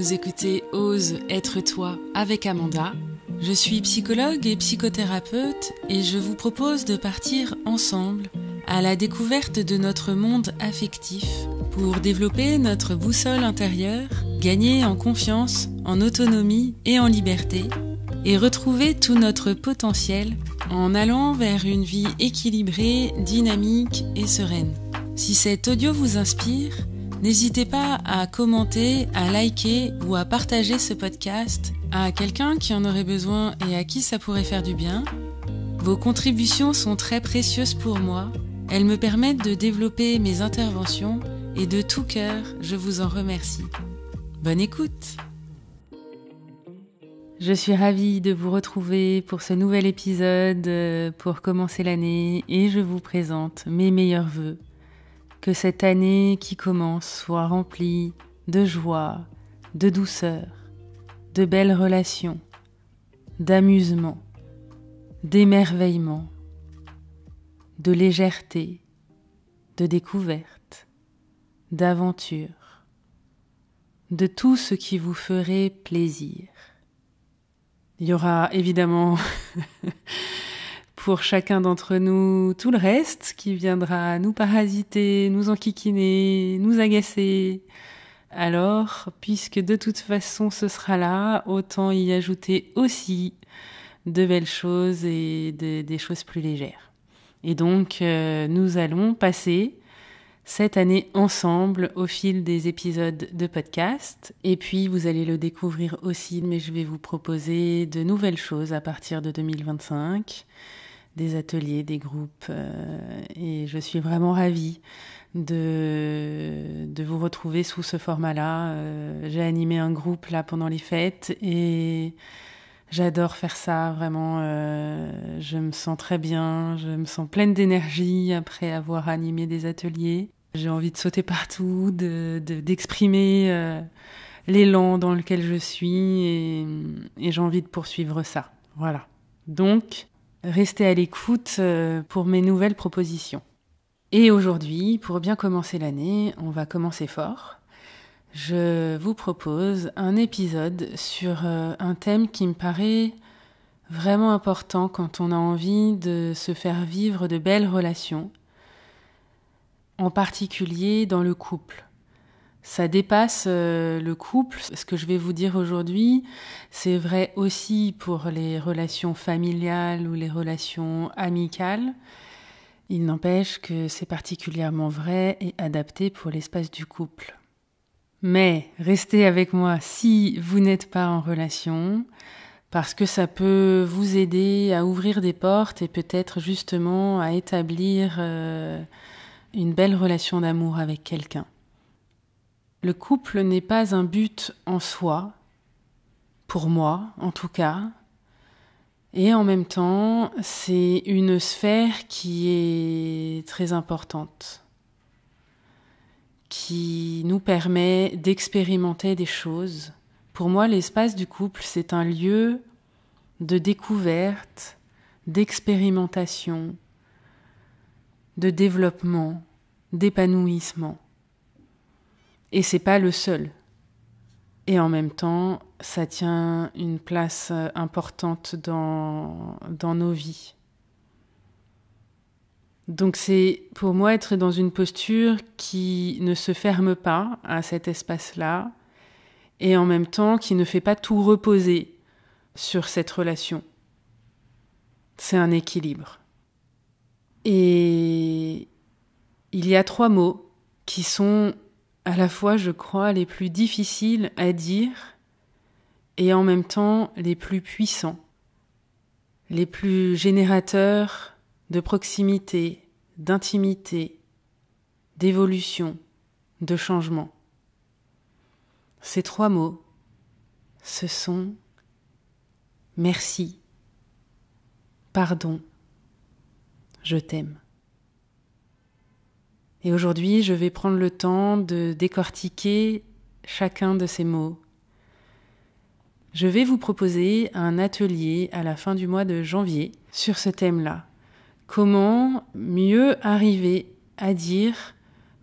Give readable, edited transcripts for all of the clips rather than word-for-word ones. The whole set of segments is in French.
vous écoutez Ose être toi avec Amanda. Je suis psychologue et psychothérapeute et je vous propose de partir ensemble à la découverte de notre monde affectif pour développer notre boussole intérieure, gagner en confiance, en autonomie et en liberté et retrouver tout notre potentiel en allant vers une vie équilibrée, dynamique et sereine. Si cet audio vous inspire, n'hésitez pas à commenter, à liker ou à partager ce podcast à quelqu'un qui en aurait besoin et à qui ça pourrait faire du bien. Vos contributions sont très précieuses pour moi. Elles me permettent de développer mes interventions et de tout cœur, je vous en remercie. Bonne écoute! Je suis ravie de vous retrouver pour ce nouvel épisode pour commencer l'année et je vous présente mes meilleurs vœux. Que cette année qui commence soit remplie de joie, de douceur, de belles relations, d'amusement, d'émerveillement, de légèreté, de découverte, d'aventure, de tout ce qui vous ferait plaisir. Il y aura évidemment pour chacun d'entre nous tout le reste qui viendra nous parasiter, nous enquiquiner, nous agacer. Alors, puisque de toute façon ce sera là, autant y ajouter aussi de belles choses et des choses plus légères. Et donc, nous allons passer cette année ensemble au fil des épisodes de podcast. Et puis, vous allez le découvrir aussi, mais je vais vous proposer de nouvelles choses à partir de 2025. Des ateliers, des groupes, et je suis vraiment ravie de vous retrouver sous ce format-là. J'ai animé un groupe là pendant les fêtes et j'adore faire ça, vraiment. Je me sens très bien, je me sens pleine d'énergie après avoir animé des ateliers. J'ai envie de sauter partout, d'exprimer l'élan dans lequel je suis et j'ai envie de poursuivre ça. Voilà. Donc, restez à l'écoute pour mes nouvelles propositions. Et aujourd'hui, pour bien commencer l'année, on va commencer fort. Je vous propose un épisode sur un thème qui me paraît vraiment important quand on a envie de se faire vivre de belles relations, en particulier dans le couple. Ça dépasse le couple. Ce que je vais vous dire aujourd'hui, c'est vrai aussi pour les relations familiales ou les relations amicales. Il n'empêche que c'est particulièrement vrai et adapté pour l'espace du couple. Mais restez avec moi si vous n'êtes pas en relation, parce que ça peut vous aider à ouvrir des portes et peut-être justement à établir une belle relation d'amour avec quelqu'un. Le couple n'est pas un but en soi, pour moi en tout cas, et en même temps, c'est une sphère qui est très importante, qui nous permet d'expérimenter des choses. Pour moi, l'espace du couple, c'est un lieu de découverte, d'expérimentation, de développement, d'épanouissement. Et c'est pas le seul. Et en même temps, ça tient une place importante dans nos vies. Donc c'est pour moi être dans une posture qui ne se ferme pas à cet espace-là et en même temps qui ne fait pas tout reposer sur cette relation. C'est un équilibre. Et il y a 3 mots qui sont à la fois, je crois, les plus difficiles à dire et en même temps les plus puissants, les plus générateurs de proximité, d'intimité, d'évolution, de changement. Ces 3 mots, ce sont merci, pardon, je t'aime. Et aujourd'hui, je vais prendre le temps de décortiquer chacun de ces mots. Je vais vous proposer un atelier à la fin du mois de janvier sur ce thème-là. Comment mieux arriver à dire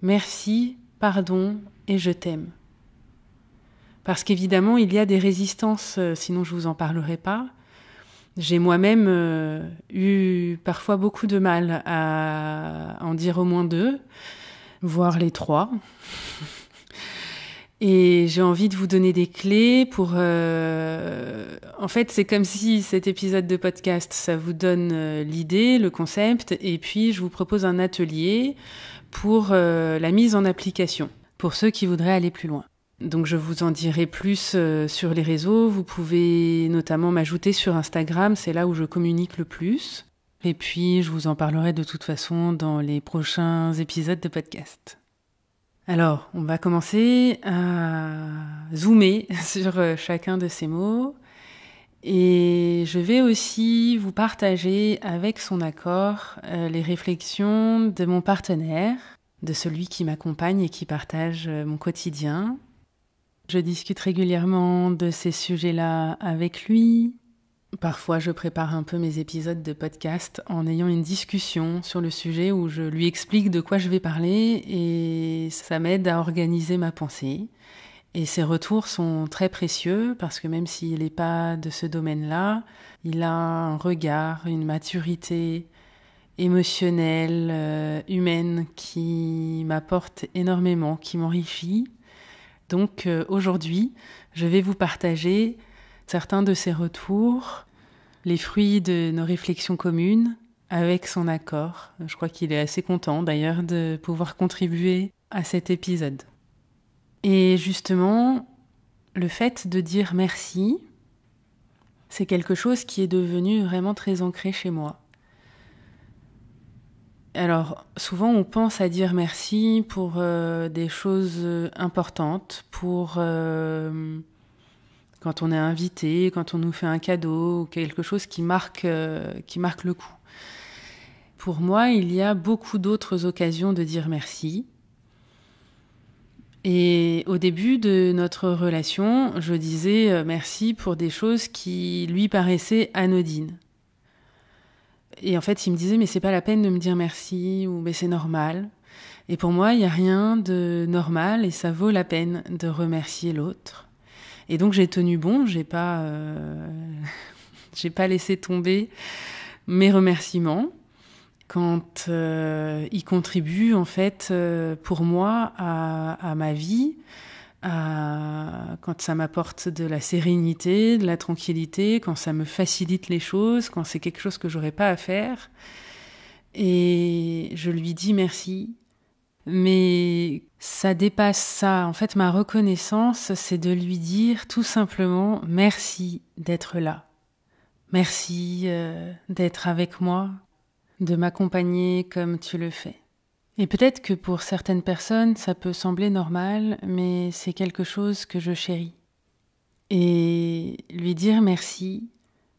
merci, pardon et je t'aime. Parce qu'évidemment, il y a des résistances, sinon je vous en parlerai pas. J'ai moi-même eu parfois beaucoup de mal à en dire au moins 2, voire les 3. Et j'ai envie de vous donner des clés pour... En fait, c'est comme si cet épisode de podcast, ça vous donne l'idée, le concept, et puis je vous propose un atelier pour la mise en application, pour ceux qui voudraient aller plus loin. Donc je vous en dirai plus sur les réseaux. Vous pouvez notamment m'ajouter sur Instagram, c'est là où je communique le plus. Et puis je vous en parlerai de toute façon dans les prochains épisodes de podcast. Alors, on va commencer à zoomer sur chacun de ces mots. Et je vais aussi vous partager avec son accord les réflexions de mon partenaire, de celui qui m'accompagne et qui partage mon quotidien. Je discute régulièrement de ces sujets-là avec lui. Parfois, je prépare un peu mes épisodes de podcast en ayant une discussion sur le sujet où je lui explique de quoi je vais parler et ça m'aide à organiser ma pensée. Et ses retours sont très précieux parce que même s'il n'est pas de ce domaine-là, il a un regard, une maturité émotionnelle, humaine qui m'apporte énormément, qui m'enrichit. Donc aujourd'hui, je vais vous partager certains de ses retours, les fruits de nos réflexions communes, avec son accord. Je crois qu'il est assez content d'ailleurs de pouvoir contribuer à cet épisode. Et justement, le fait de dire merci, c'est quelque chose qui est devenu vraiment très ancré chez moi. Alors, souvent on pense à dire merci pour des choses importantes, pour... quand on est invité, quand on nous fait un cadeau, ou quelque chose qui marque le coup. Pour moi, il y a beaucoup d'autres occasions de dire merci. Et au début de notre relation, je disais merci pour des choses qui lui paraissaient anodines. Et en fait, il me disait, mais c'est pas la peine de me dire merci, ou mais c'est normal. Et pour moi, il n'y a rien de normal et ça vaut la peine de remercier l'autre. Et donc j'ai tenu bon, j'ai pas laissé tomber mes remerciements quand ils contribuent en fait pour moi à ma vie, quand ça m'apporte de la sérénité, de la tranquillité, quand ça me facilite les choses, quand c'est quelque chose que j'aurais pas à faire. Et je lui dis merci. Mais ça dépasse ça. En fait, ma reconnaissance, c'est de lui dire tout simplement merci d'être là. Merci d'être avec moi, de m'accompagner comme tu le fais. Et peut-être que pour certaines personnes, ça peut sembler normal, mais c'est quelque chose que je chéris. Et lui dire merci,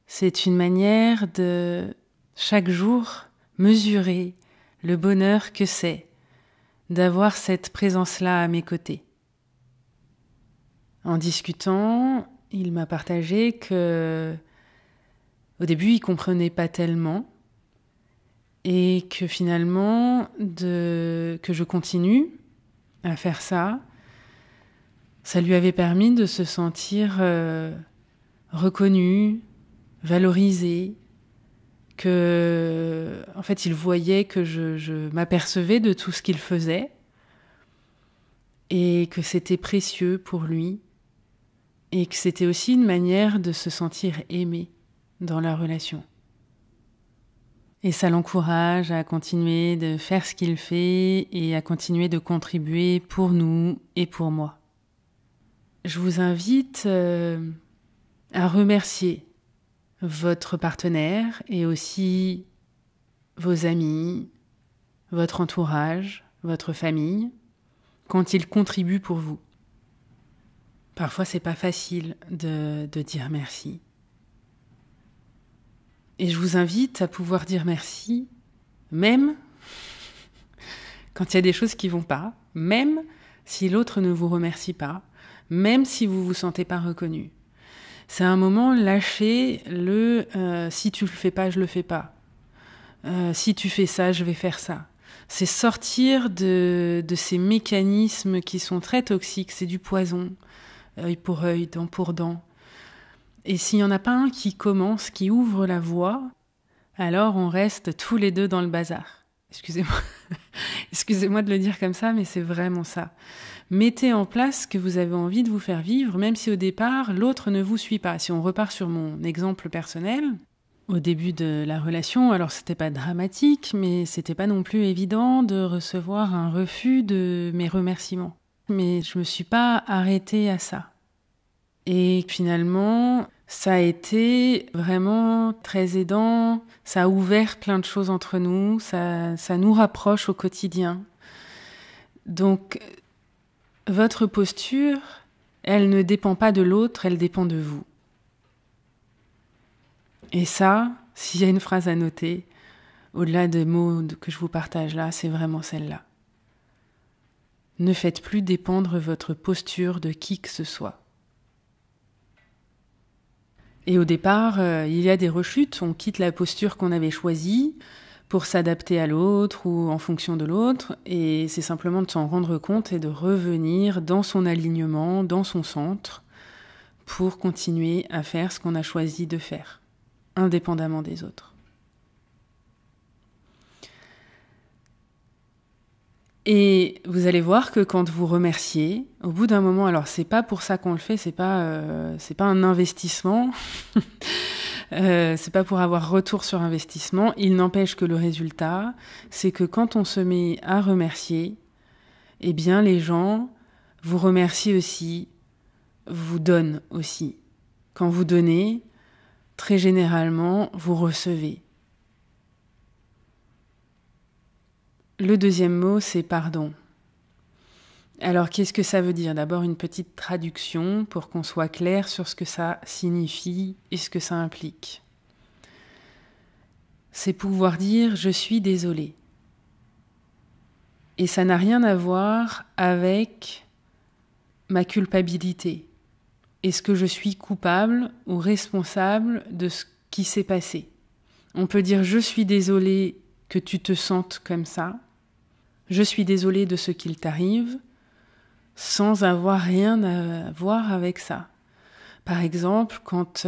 c'est une manière de, chaque jour, mesurer le bonheur que c'est d'avoir cette présence-là à mes côtés. En discutant, il m'a partagé que au début, il comprenait pas tellement et que finalement, que je continue à faire ça, ça lui avait permis de se sentir reconnu, valorisé, que, en fait, il voyait que je m'apercevais de tout ce qu'il faisait et que c'était précieux pour lui et que c'était aussi une manière de se sentir aimé dans la relation. Et ça l'encourage à continuer de faire ce qu'il fait et à continuer de contribuer pour nous et pour moi. Je vous invite à remercier votre partenaire et aussi vos amis, votre entourage, votre famille, quand ils contribuent pour vous. Parfois, c'est pas facile de dire merci. Et je vous invite à pouvoir dire merci, même quand il y a des choses qui vont pas, même si l'autre ne vous remercie pas, même si vous vous sentez pas reconnu. C'est un moment lâcher le si tu le fais pas, je le fais pas. Si tu fais ça, je vais faire ça. C'est sortir de ces mécanismes qui sont très toxiques, c'est du poison. œil pour œil, dent pour dent. Et s'il n'y en a pas un qui commence, qui ouvre la voie, alors on reste tous les deux dans le bazar. Excusez-moi, excusez-moi de le dire comme ça, mais c'est vraiment ça. Mettez en place ce que vous avez envie de vous faire vivre, même si au départ, l'autre ne vous suit pas. Si on repart sur mon exemple personnel, au début de la relation, alors c'était pas dramatique, mais c'était pas non plus évident de recevoir un refus de mes remerciements. Mais je me suis pas arrêtée à ça. Et finalement, ça a été vraiment très aidant, ça a ouvert plein de choses entre nous, ça nous rapproche au quotidien. Donc, votre posture, elle ne dépend pas de l'autre, elle dépend de vous. Et ça, s'il y a une phrase à noter, au-delà des mots que je vous partage là, c'est vraiment celle-là. Ne faites plus dépendre votre posture de qui que ce soit. Et au départ, il y a des rechutes, on quitte la posture qu'on avait choisie pour s'adapter à l'autre ou en fonction de l'autre, et c'est simplement de s'en rendre compte et de revenir dans son alignement, dans son centre, pour continuer à faire ce qu'on a choisi de faire, indépendamment des autres. Et vous allez voir que quand vous remerciez, au bout d'un moment, alors c'est pas pour ça qu'on le fait, c'est pas un investissement, c'est pas pour avoir retour sur investissement. Il n'empêche que le résultat, c'est que quand on se met à remercier, eh bien les gens vous remercient aussi, vous donnent aussi. Quand vous donnez, très généralement, vous recevez. Le deuxième mot, c'est pardon. Alors, qu'est-ce que ça veut dire ? D'abord, une petite traduction pour qu'on soit clair sur ce que ça signifie et ce que ça implique. C'est pouvoir dire « je suis désolé ». Et ça n'a rien à voir avec ma culpabilité. Est-ce que je suis coupable ou responsable de ce qui s'est passé ? On peut dire « je suis désolé que tu te sentes comme ça ». Je suis désolée de ce qu'il t'arrive, sans avoir rien à voir avec ça. Par exemple, quand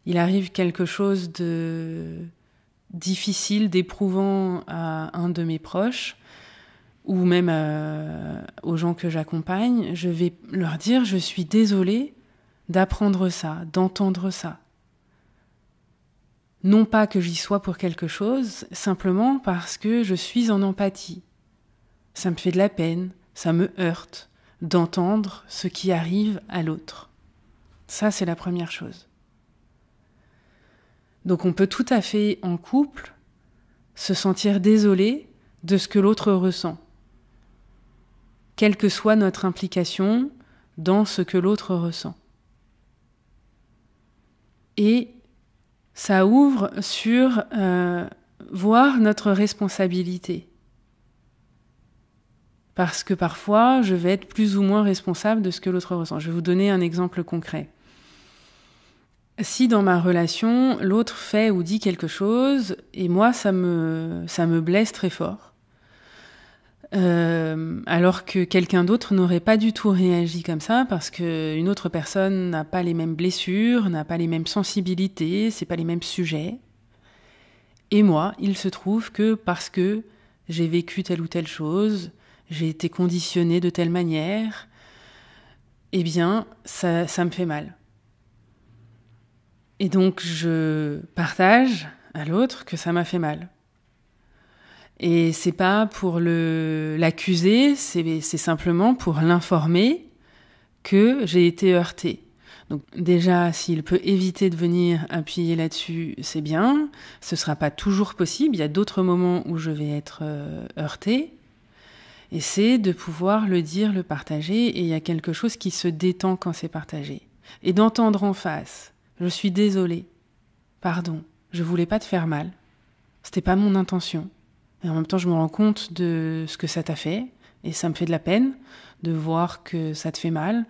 il arrive quelque chose de difficile, d'éprouvant à un de mes proches, ou même aux gens que j'accompagne, je vais leur dire « je suis désolée d'apprendre ça, d'entendre ça ». Non pas que j'y sois pour quelque chose, simplement parce que je suis en empathie. Ça me fait de la peine, ça me heurte d'entendre ce qui arrive à l'autre. Ça, c'est la première chose. Donc on peut tout à fait, en couple, se sentir désolé de ce que l'autre ressent, quelle que soit notre implication dans ce que l'autre ressent. Et ça ouvre sur voir notre responsabilité. Parce que parfois, je vais être plus ou moins responsable de ce que l'autre ressent. Je vais vous donner un exemple concret. Si dans ma relation, l'autre fait ou dit quelque chose, et moi, ça me blesse très fort, alors que quelqu'un d'autre n'aurait pas du tout réagi comme ça, parce qu'une autre personne n'a pas les mêmes blessures, n'a pas les mêmes sensibilités, c'est pas les mêmes sujets. Et moi, il se trouve que parce que j'ai vécu telle ou telle chose, j'ai été conditionnée de telle manière, eh bien, ça me fait mal. Et donc, je partage à l'autre que ça m'a fait mal. Et c'est pas pour l'accuser, c'est simplement pour l'informer que j'ai été heurtée. Donc déjà, s'il peut éviter de venir appuyer là-dessus, c'est bien. Ce sera pas toujours possible. Il y a d'autres moments où je vais être heurtée. Et c'est de pouvoir le dire, le partager. Et il y a quelque chose qui se détend quand c'est partagé. Et d'entendre en face, je suis désolée, pardon, je voulais pas te faire mal. C'était pas mon intention. Et en même temps, je me rends compte de ce que ça t'a fait, et ça me fait de la peine de voir que ça te fait mal,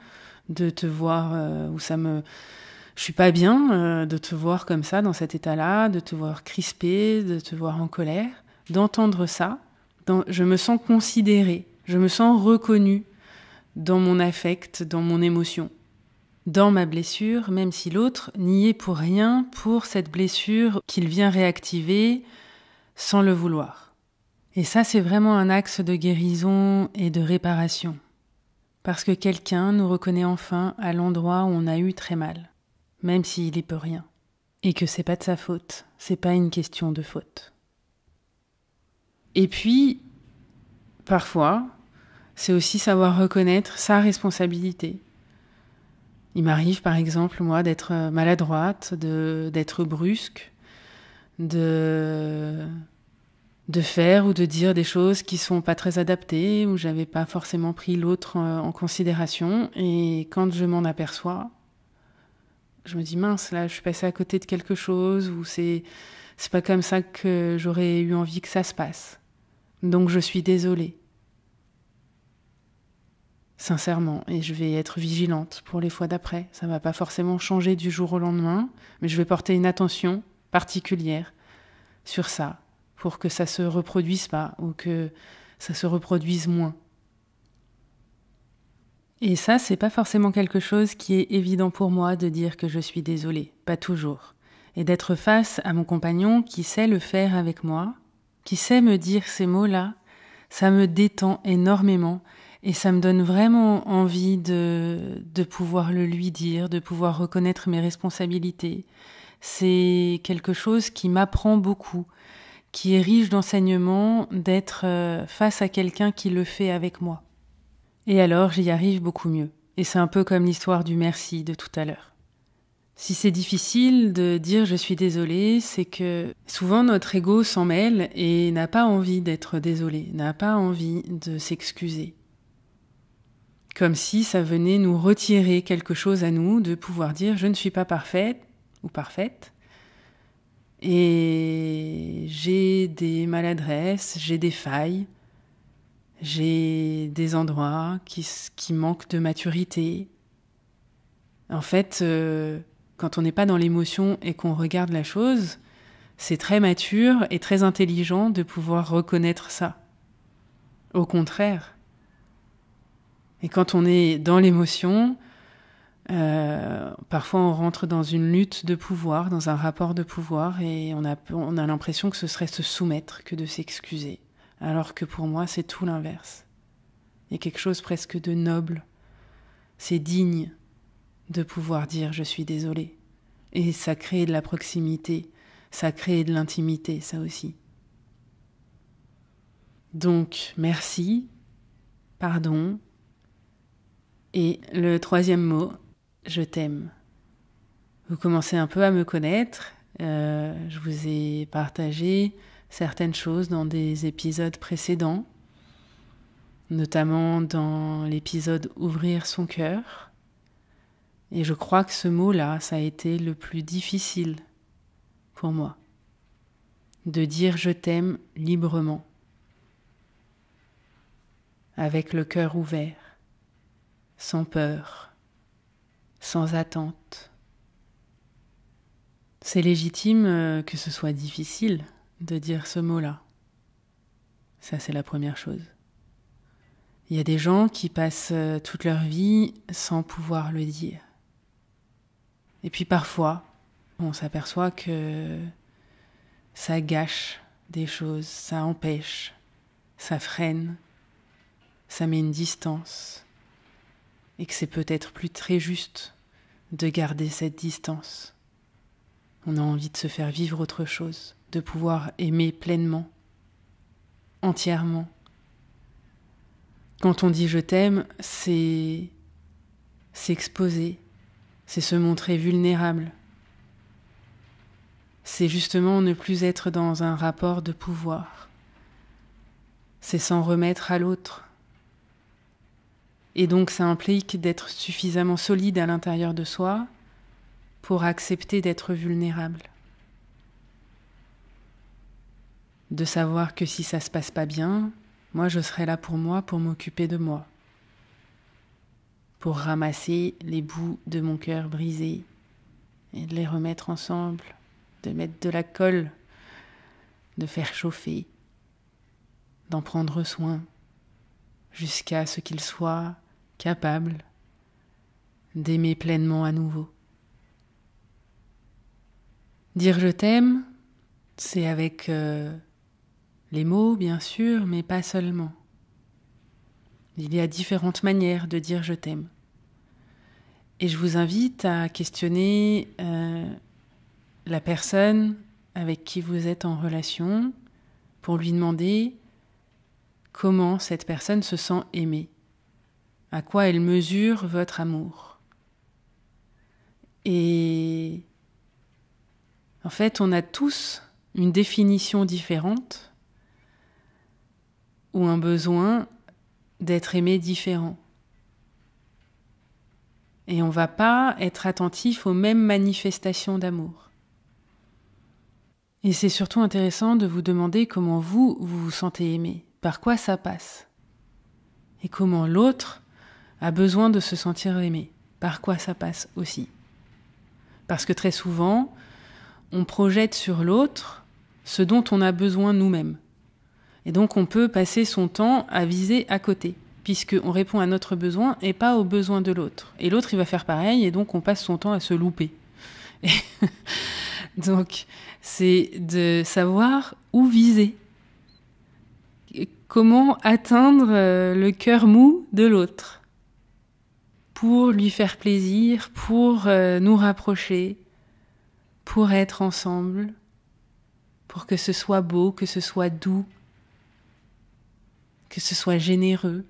de te voir je suis pas bien, de te voir comme ça, dans cet état-là, de te voir crispée, de te voir en colère, d'entendre ça. Je me sens considérée, je me sens reconnue dans mon affect, dans mon émotion, dans ma blessure, même si l'autre n'y est pour rien pour cette blessure qu'il vient réactiver sans le vouloir. Et ça, c'est vraiment un axe de guérison et de réparation. Parce que quelqu'un nous reconnaît enfin à l'endroit où on a eu très mal, même s'il y peut rien. Et que c'est pas de sa faute, c'est pas une question de faute. Et puis, parfois, c'est aussi savoir reconnaître sa responsabilité. Il m'arrive par exemple, moi, d'être maladroite, d'être brusque, de faire ou de dire des choses qui sont pas très adaptées, où j'avais pas forcément pris l'autre en considération. Et quand je m'en aperçois, je me dis mince, là, je suis passée à côté de quelque chose, ou c'est pas comme ça que j'aurais eu envie que ça se passe. Donc je suis désolée. Sincèrement, et je vais être vigilante pour les fois d'après. Ça va pas forcément changer du jour au lendemain, mais je vais porter une attention particulière sur ça, pour que ça se reproduise pas, ou que ça se reproduise moins. Et ça, c'est pas forcément quelque chose qui est évident pour moi de dire que je suis désolée, pas toujours. Et d'être face à mon compagnon qui sait le faire avec moi, qui sait me dire ces mots-là, ça me détend énormément et ça me donne vraiment envie de pouvoir le lui dire, de pouvoir reconnaître mes responsabilités. C'est quelque chose qui m'apprend beaucoup, qui est riche d'enseignements, d'être face à quelqu'un qui le fait avec moi. Et alors, j'y arrive beaucoup mieux. Et c'est un peu comme l'histoire du merci de tout à l'heure. Si c'est difficile de dire je suis désolée, c'est que souvent notre ego s'en mêle et n'a pas envie d'être désolé, n'a pas envie de s'excuser. Comme si ça venait nous retirer quelque chose à nous, de pouvoir dire je ne suis pas parfaite ou parfaite, et j'ai des maladresses, j'ai des failles, j'ai des endroits qui manquent de maturité. En fait, quand on n'est pas dans l'émotion et qu'on regarde la chose, c'est très mature et très intelligent de pouvoir reconnaître ça. Au contraire. Et quand on est dans l'émotion, parfois on rentre dans une lutte de pouvoir, dans un rapport de pouvoir, et on a l'impression que ce serait se soumettre que de s'excuser. Alors que pour moi, c'est tout l'inverse. Il y a quelque chose presque de noble. C'est digne de pouvoir dire « je suis désolée ». Et ça crée de la proximité, ça crée de l'intimité, ça aussi. Donc, merci, pardon. Et le troisième mot, je t'aime. Vous commencez un peu à me connaître. Je vous ai partagé certaines choses dans des épisodes précédents, notamment dans l'épisode « Ouvrir son cœur ». Et je crois que ce mot-là, ça a été le plus difficile pour moi, de dire « je t'aime » librement, avec le cœur ouvert, sans peur, sans attente. C'est légitime que ce soit difficile de dire ce mot-là. Ça, c'est la première chose. Il y a des gens qui passent toute leur vie sans pouvoir le dire. Et puis parfois, on s'aperçoit que ça gâche des choses, ça empêche, ça freine, ça met une distance, et que c'est peut-être plus très juste de garder cette distance. On a envie de se faire vivre autre chose, de pouvoir aimer pleinement, entièrement. Quand on dit « je t'aime », c'est s'exposer, c'est se montrer vulnérable. C'est justement ne plus être dans un rapport de pouvoir. C'est s'en remettre à l'autre. Et donc ça implique d'être suffisamment solide à l'intérieur de soi pour accepter d'être vulnérable. De savoir que si ça se passe pas bien, moi je serai là pour moi, pour m'occuper de moi. Pour ramasser les bouts de mon cœur brisé et de les remettre ensemble, de mettre de la colle, de faire chauffer, d'en prendre soin, jusqu'à ce qu'il soit capable d'aimer pleinement à nouveau. Dire je t'aime, c'est avec les mots bien sûr, mais pas seulement. Il y a différentes manières de dire je t'aime. Et je vous invite à questionner la personne avec qui vous êtes en relation pour lui demander comment cette personne se sent aimée, à quoi elle mesure votre amour. Et en fait, on a tous une définition différente ou un besoin d'être aimé différent. Et on ne va pas être attentif aux mêmes manifestations d'amour. Et c'est surtout intéressant de vous demander comment vous vous sentez aimé, par quoi ça passe, et comment l'autre a besoin de se sentir aimé, par quoi ça passe aussi. Parce que très souvent, on projette sur l'autre ce dont on a besoin nous-mêmes. Et donc on peut passer son temps à viser à côté, puisqu'on répond à notre besoin et pas aux besoins de l'autre. Et l'autre, il va faire pareil, et donc on passe son temps à se louper. Donc, c'est de savoir où viser. Comment atteindre le cœur mou de l'autre pour lui faire plaisir, pour nous rapprocher, pour être ensemble, pour que ce soit beau, que ce soit doux, que ce soit généreux,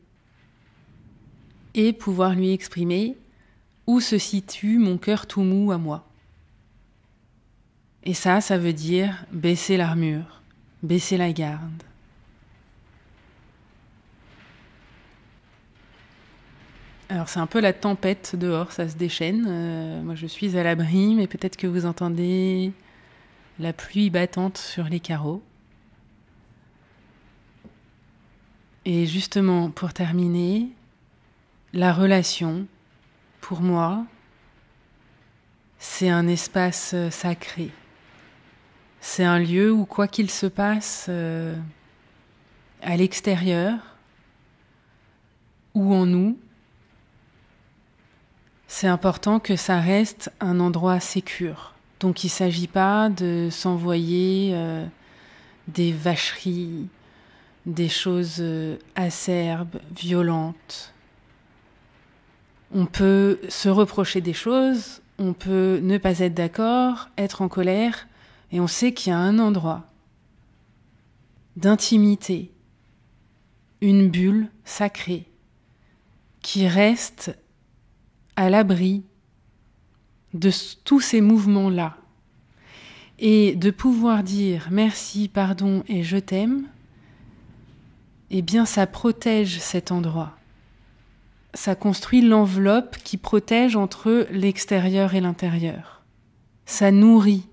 et pouvoir lui exprimer où se situe mon cœur tout mou à moi. Et ça veut dire baisser l'armure, baisser la garde. Alors c'est un peu la tempête dehors, ça se déchaîne. Moi je suis à l'abri, mais peut-être que vous entendez la pluie battante sur les carreaux. Et justement, pour terminer, la relation, pour moi, c'est un espace sacré. C'est un lieu où, quoi qu'il se passe à l'extérieur ou en nous, c'est important que ça reste un endroit sécure. Donc il ne s'agit pas de s'envoyer des vacheries, des choses acerbes, violentes. On peut se reprocher des choses, on peut ne pas être d'accord, être en colère, et on sait qu'il y a un endroit d'intimité, une bulle sacrée, qui reste à l'abri de tous ces mouvements-là. Et de pouvoir dire merci, pardon et je t'aime, eh bien ça protège cet endroit. Ça construit l'enveloppe qui protège entre l'extérieur et l'intérieur. Ça nourrit.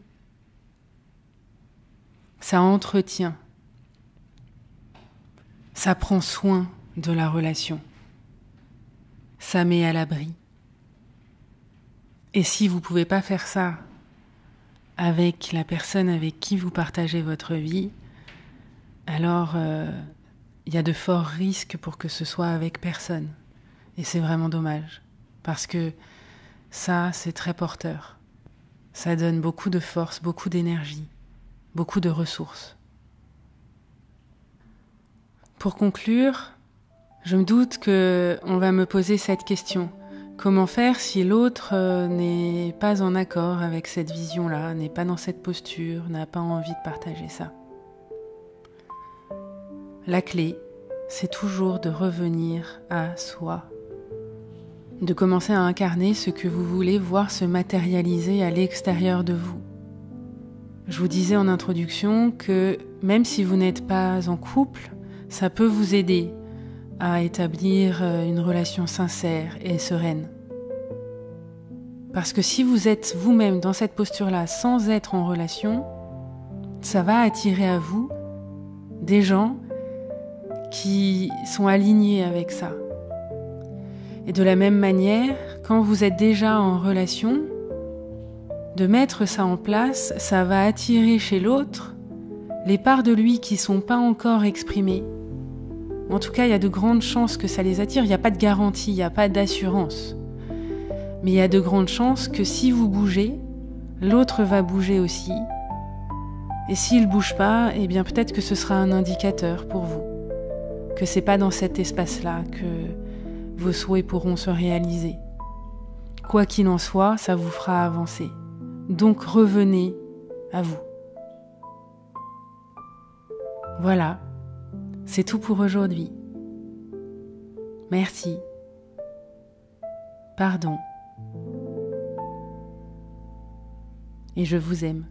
Ça entretient. Ça prend soin de la relation. Ça met à l'abri. Et si vous ne pouvez pas faire ça avec la personne avec qui vous partagez votre vie, alors il y a de forts risques pour que ce soit avec personne. Et c'est vraiment dommage, parce que ça, c'est très porteur. Ça donne beaucoup de force, beaucoup d'énergie, beaucoup de ressources. Pour conclure, je me doute qu'on va me poser cette question. Comment faire si l'autre n'est pas en accord avec cette vision-là, n'est pas dans cette posture, n'a pas envie de partager ça? La clé, c'est toujours de revenir à soi, de commencer à incarner ce que vous voulez voir se matérialiser à l'extérieur de vous. Je vous disais en introduction que même si vous n'êtes pas en couple, ça peut vous aider à établir une relation sincère et sereine. Parce que si vous êtes vous-même dans cette posture-là sans être en relation, ça va attirer à vous des gens qui sont alignés avec ça. Et de la même manière, quand vous êtes déjà en relation, de mettre ça en place, ça va attirer chez l'autre les parts de lui qui ne sont pas encore exprimées, En tout cas, il y a de grandes chances que ça les attire. Il n'y a pas de garantie, il n'y a pas d'assurance. Mais il y a de grandes chances que si vous bougez, l'autre va bouger aussi. Et s'il ne bouge pas, eh bien peut-être que ce sera un indicateur pour vous. Que c'est pas dans cet espace-là que vos souhaits pourront se réaliser. Quoi qu'il en soit, ça vous fera avancer. Donc revenez à vous. Voilà, c'est tout pour aujourd'hui. Merci. Pardon. Et je vous aime.